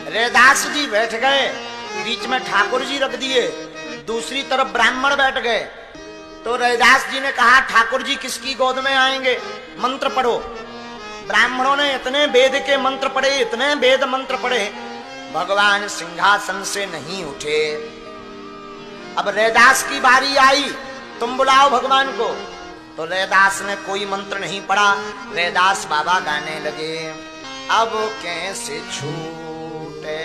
रैदास जी बैठ गए, बीच में ठाकुर जी रख दिए, दूसरी तरफ ब्राह्मण बैठ गए। तो रैदास जी ने कहा ठाकुर जी किसकी गोद में आएंगे, मंत्र पढ़ो। ब्राह्मणों ने इतने वेद के मंत्र पढ़े, इतने वेद मंत्र पढ़े, भगवान सिंहासन से नहीं उठे। अब रैदास की बारी आई, तुम बुलाओ भगवान को। तो रैदास ने कोई मंत्र नहीं पढ़ा, रैदास बाबा गाने लगे, अब कैसे छूटे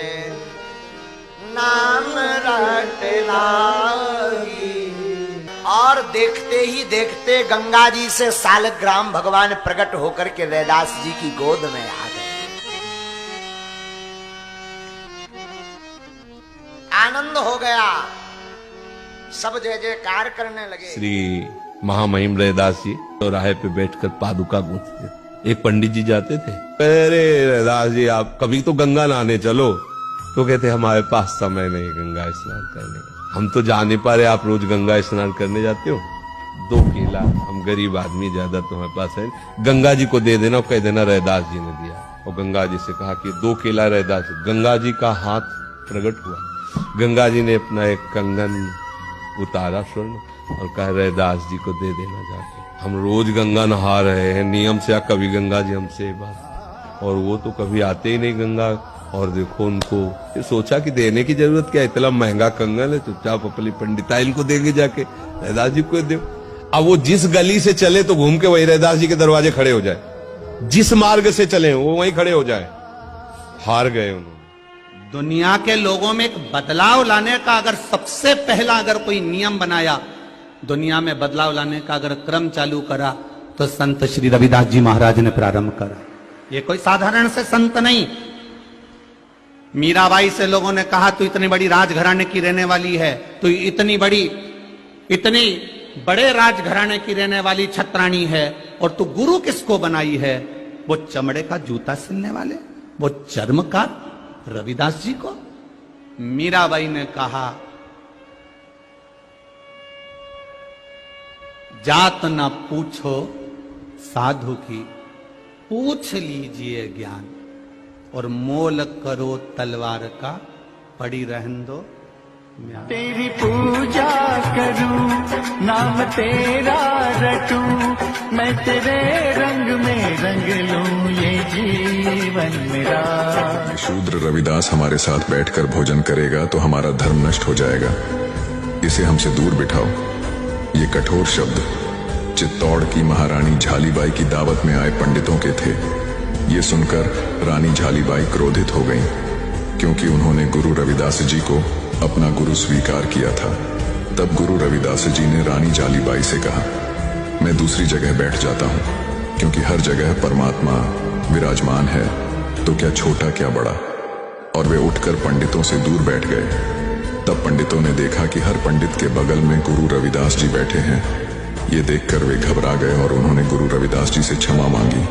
नाम रट लागी। और देखते ही देखते गंगा जी से सालग्राम भगवान प्रकट होकर के रैदास जी की गोद में आ गए। आनंद हो गया, सब जय जयकार करने लगे। श्री महामहिम रैदास जी तो राह पे बैठकर पादुका गूंथते थे। एक पंडित जी जाते थे, अरे रैदास जी आप कभी तो गंगा नहाने चलो। तो कहते हमारे पास समय नहीं गंगा स्नान करने का। हम तो जा नहीं पा रहे, आप रोज गंगा स्नान करने जाते हो। 2 केला, हम गरीब आदमी, ज्यादा तुम्हारे पास है, गंगा जी को दे देना, कह देना रैदास जी ने दिया। और गंगा जी से कहा कि 2 केला रैदास। गंगा जी का हाथ प्रकट हुआ, गंगा जी ने अपना एक कंगन उतारा स्वर्ण और कहा रैदास जी को दे देना जाके। हम रोज गंगा नहा रहे हैं नियम से, कभी गंगा जी हमसे बात, और वो तो कभी आते ही नहीं गंगा। और देखो उनको सोचा कि देने की जरूरत क्या, इतना महंगा कंगन है, चुपचाप अपनी पंडिताइन को देंगे जाके, रैदास जी को दे। अब वो जिस गली से चले तो घूम के वही रैदास जी के दरवाजे खड़े हो जाए, जिस मार्ग से चले वो वहीं खड़े हो जाए। हार गए उन्होंने। दुनिया के लोगों में एक बदलाव लाने का अगर सबसे पहला अगर कोई नियम बनाया, दुनिया में बदलाव लाने का अगर क्रम चालू करा, तो संत श्री रविदास जी महाराज ने प्रारंभ करा। ये कोई साधारण से संत नहीं। मीराबाई से लोगों ने कहा तू इतनी बड़ी राजघराने की रहने वाली है, तू इतनी बड़े राजघराने की रहने वाली छत्राणी है, और तू गुरु किसको बनाई है? वो चमड़े का जूता सिलने वाले, वो चर्मकार रविदास जी को। मीराबाई ने कहा जात न पूछो साधु की, पूछ लीजिए ज्ञान, और मोल करो तलवार का, पड़ी रहन दो म्यान। तेरी पूजा करूं, नाम तेरा रटूं, मैं तेरे रंग में रंग लूं ये जीवन मेरा। शूद्र रविदास हमारे साथ बैठकर भोजन करेगा तो हमारा धर्म नष्ट हो जाएगा, इसे हमसे दूर बिठाओ। ये कठोर शब्द चित्तौड़ की महारानी झालीबाई की दावत में आए पंडितों के थे। ये सुनकर रानी झालीबाई क्रोधित हो गईं, क्योंकि उन्होंने गुरु रविदास जी को अपना गुरु स्वीकार किया था। तब गुरु रविदास जी ने रानी झालीबाई से कहा, मैं दूसरी जगह बैठ जाता हूँ, क्योंकि हर जगह परमात्मा विराजमान है, तो क्या छोटा क्या बड़ा। और वे उठकर पंडितों से दूर बैठ गए। तब पंडितों ने देखा कि हर पंडित के बगल में गुरु रविदास जी बैठे हैं। ये देखकर वे घबरा गए और उन्होंने गुरु रविदास जी से क्षमा मांगी।